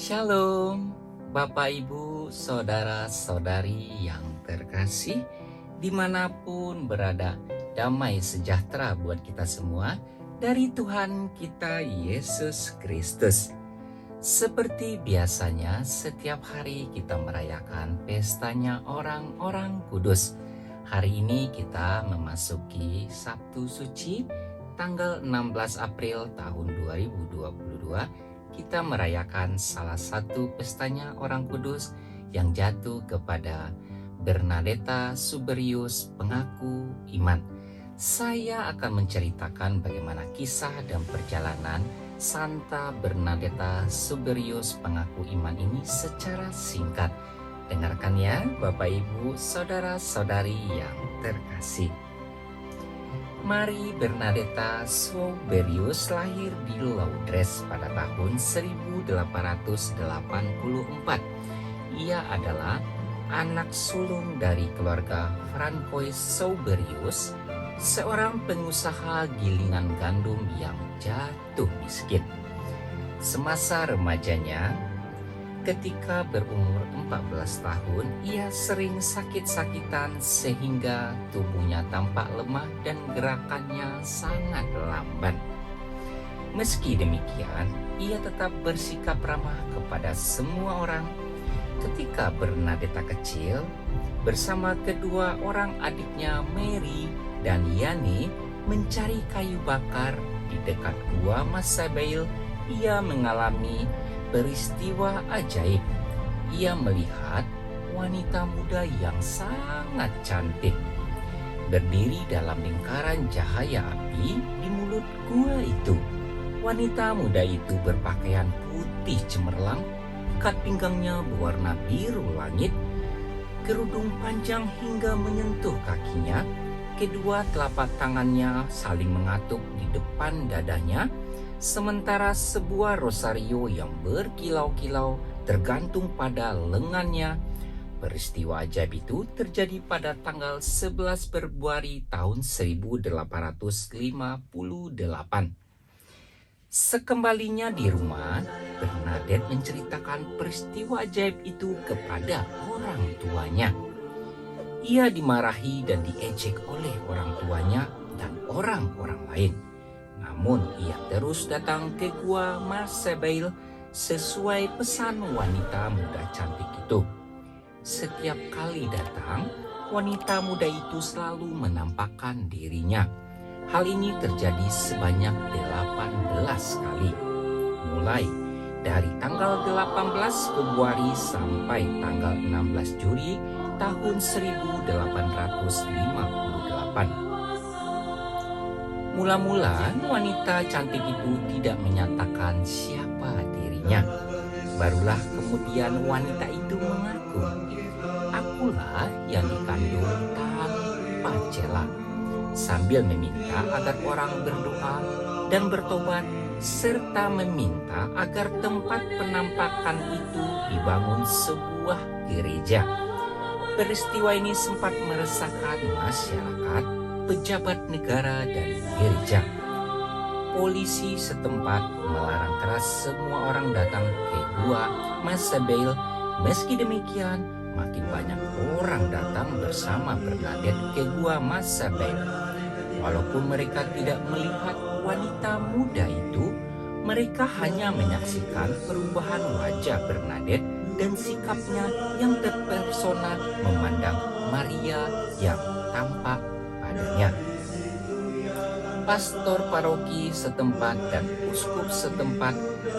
Shalom, Bapak Ibu, Saudara-saudari yang terkasih, dimanapun berada, damai sejahtera buat kita semua dari Tuhan kita Yesus Kristus. Seperti biasanya, setiap hari kita merayakan pestanya orang-orang kudus. Hari ini kita memasuki Sabtu Suci, tanggal 16 April tahun 2022. Kita merayakan salah satu pestanya orang kudus yang jatuh kepada Bernadetta Suberius, pengaku iman. Saya akan menceritakan bagaimana kisah dan perjalanan Santa Bernadetta Suberius, pengaku iman ini secara singkat. Dengarkan ya Bapak Ibu, Saudara-saudari yang terkasih. Marie Bernadetta Suberius lahir di Lourdes pada tahun 1884. Ia adalah anak sulung dari keluarga Francois Suberius, seorang pengusaha gilingan gandum yang jatuh miskin. Semasa remajanya, ketika berumur 14 tahun, ia sering sakit-sakitan sehingga tubuhnya tampak lemah dan gerakannya sangat lamban. Meski demikian, ia tetap bersikap ramah kepada semua orang. Ketika Bernadetta kecil, bersama kedua orang adiknya Mary dan Yani mencari kayu bakar di dekat gua Massabielle, ia mengalami peristiwa ajaib. Ia melihat wanita muda yang sangat cantik berdiri dalam lingkaran cahaya api di mulut gua itu. Wanita muda itu berpakaian putih cemerlang, ikat pinggangnya berwarna biru langit, kerudung panjang hingga menyentuh kakinya, kedua telapak tangannya saling mengatuk di depan dadanya, sementara sebuah rosario yang berkilau-kilau tergantung pada lengannya. Peristiwa ajaib itu terjadi pada tanggal 11 Februari tahun 1858. Sekembalinya di rumah, Bernadette menceritakan peristiwa ajaib itu kepada orang tuanya. Ia dimarahi dan diejek oleh orang tuanya dan orang-orang lain. Namun ia terus datang ke gua Massabielle sesuai pesan wanita muda cantik itu. Setiap kali datang, wanita muda itu selalu menampakkan dirinya. Hal ini terjadi sebanyak 18 kali. Mulai dari tanggal 18 Februari sampai tanggal 16 Juli tahun 1858. Mula-mula wanita cantik itu tidak menyatakan siapa dirinya. Barulah kemudian wanita itu mengaku, "Akulah yang dikandung tanpa cela," sambil meminta agar orang berdoa dan bertobat serta meminta agar tempat penampakan itu dibangun sebuah gereja. Peristiwa ini sempat meresahkan masyarakat, pejabat negara dan gereja. Polisi setempat melarang keras semua orang datang ke gua Massabielle. Meski demikian, makin banyak orang datang bersama Bernadette ke gua Massabielle. Walaupun mereka tidak melihat wanita muda itu, mereka hanya menyaksikan perubahan wajah Bernadette dan sikapnya yang terpesona memandang Maria yang tampak padanya. Pastor paroki setempat dan uskup setempat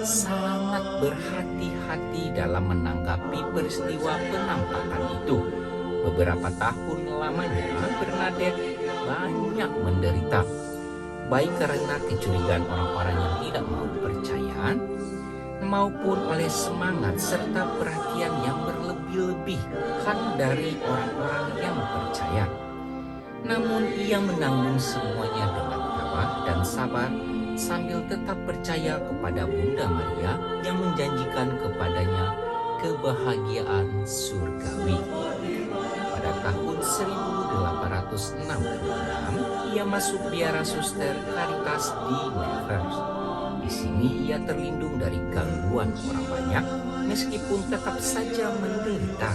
sangat berhati-hati dalam menanggapi peristiwa penampakan itu. Beberapa tahun lamanya Bernadette banyak menderita, baik karena kecurigaan orang-orang yang tidak mau percaya, maupun oleh semangat serta perhatian yang berlebih-lebihan dari orang-orang yang percaya. Namun ia menanggung semuanya dengan tabah dan sabar sambil tetap percaya kepada Bunda Maria yang menjanjikan kepadanya kebahagiaan surgawi. Pada tahun 1866, ia masuk biara Suster Caritas di Nevers. Di sini ia terlindung dari gangguan orang banyak meskipun tetap saja menderita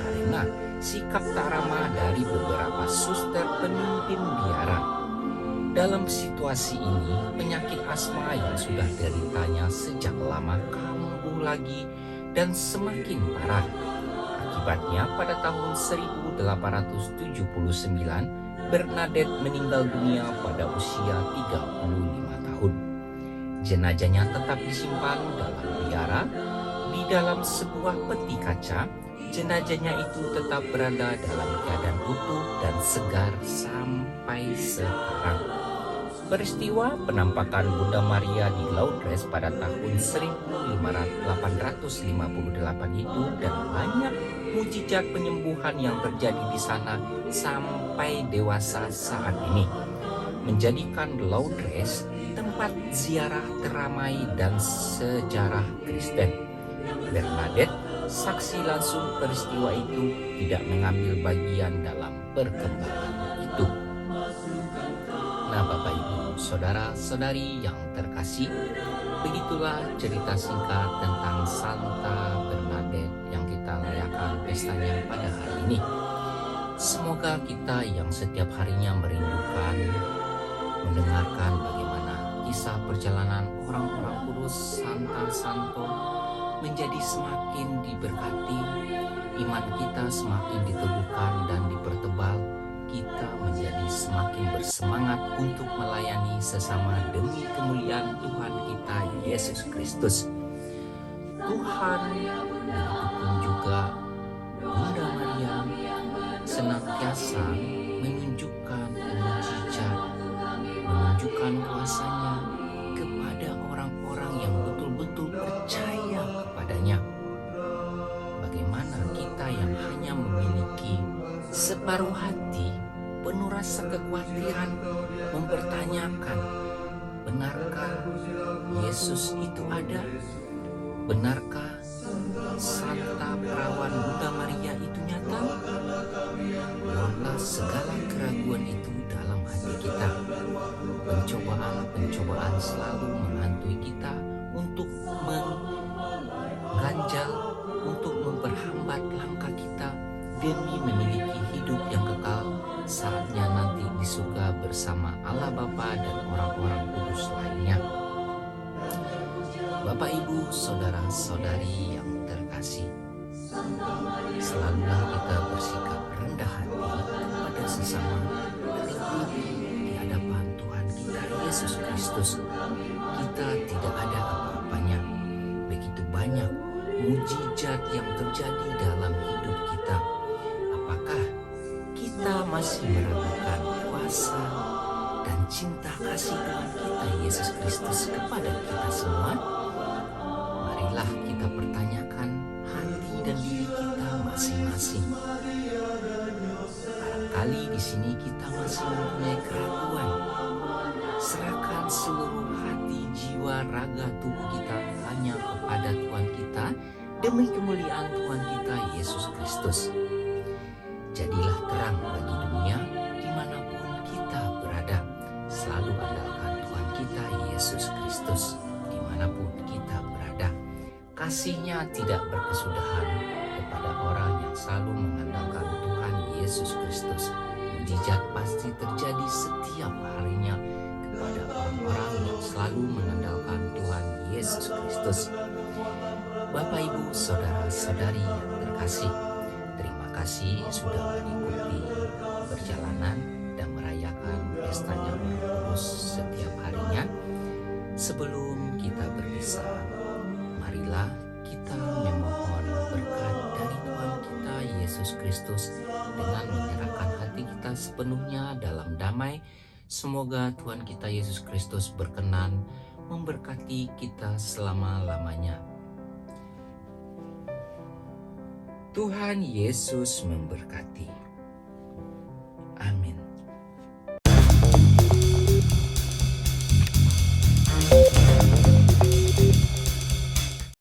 karena sikap tak ramah dari beberapa suster pemimpin biara. Dalam situasi ini, penyakit asma yang sudah deritanya sejak lama kambuh lagi dan semakin parah. Akibatnya pada tahun 1879, Bernadette meninggal dunia pada usia 35 tahun. Jenazahnya tetap disimpan dalam biara. Di dalam sebuah peti kaca, jenazahnya itu tetap berada dalam keadaan utuh dan segar sampai sekarang. Peristiwa penampakan Bunda Maria di Lourdes pada tahun 1858 itu dan banyak mujizat penyembuhan yang terjadi di sana sampai dewasa saat ini menjadikan Lourdes tempat ziarah teramai dan sejarah Kristen. Bernadette, saksi langsung peristiwa itu, tidak mengambil bagian dalam perkembangan itu. Nah, Bapak Ibu, saudara-saudari yang terkasih, begitulah cerita singkat tentang Santa Bernadette yang kita rayakan pestanya pada hari ini. Semoga kita yang setiap harinya merindukan mendengarkan bagaimana kisah perjalanan orang-orang kudus santo menjadi semakin diberkati, iman kita semakin diteguhkan dan dipertebal, kita menjadi semakin bersemangat untuk melayani sesama demi kemuliaan Tuhan kita Yesus Kristus. Tuhan, begitupun juga Bunda Maria, senantiasa menunjukkan mujizat, menunjukkan kuasa-Nya kepada orang-orang yang betul-betul percaya kepadanya. Bagaimana kita yang hanya memiliki separuh hati, penuh rasa kekhawatiran, mempertanyakan, benarkah Yesus itu ada? Benarkah Santa Perawan Bunda Maria itu nyata? Buanglah segala keraguan itu dalam hati kita. Pencobaan selalu menghantui kita untuk mengganjal, untuk memperhambat langkah kita demi memiliki hidup yang kekal saatnya nanti di surga bersama Allah Bapa dan orang-orang kudus lainnya. Bapak, Ibu, saudara-saudari yang terkasih, selalulah kita bersikap rendah hati kepada sesama, terlebih di hadapan Tuhan kita Yesus Kristus. Kita tidak ada apa-apanya. Begitu banyak mujizat yang terjadi dalam hidup kita. Apakah kita masih meragukan kuasa dan cinta kasih Tuhan kita Yesus Kristus kepada kita semua? Marilah kita pertanyakan hati dan diri kita masing-masing. Barangkali di sini kita masih mempunyai keraguan. Serahkan seluruh hati, jiwa, raga, tubuh kita hanya kepada Tuhan kita demi kemuliaan Tuhan kita Yesus Kristus. Jadilah terang bagi dunia dimanapun kita berada. Selalu andalkan Tuhan kita Yesus Kristus dimanapun kita berada. Kasih-Nya tidak berkesudahan kepada orang yang selalu mengandalkan Tuhan Yesus Kristus. Mujizat pasti terjadi setiap harinya kepada orang-orang yang selalu mengandalkan Tuhan Yesus Kristus. Bapak, Ibu, saudara-saudari yang terkasih, terima kasih sudah mengikuti perjalanan dan merayakan pestanya Orang Kudus setiap harinya. Sebelum kita berpisah, marilah kita memohon berkat dari Tuhan kita Yesus Kristus dengan menyerahkan hati kita sepenuhnya dalam damai. Semoga Tuhan kita Yesus Kristus berkenan memberkati kita selama-lamanya. Tuhan Yesus memberkati.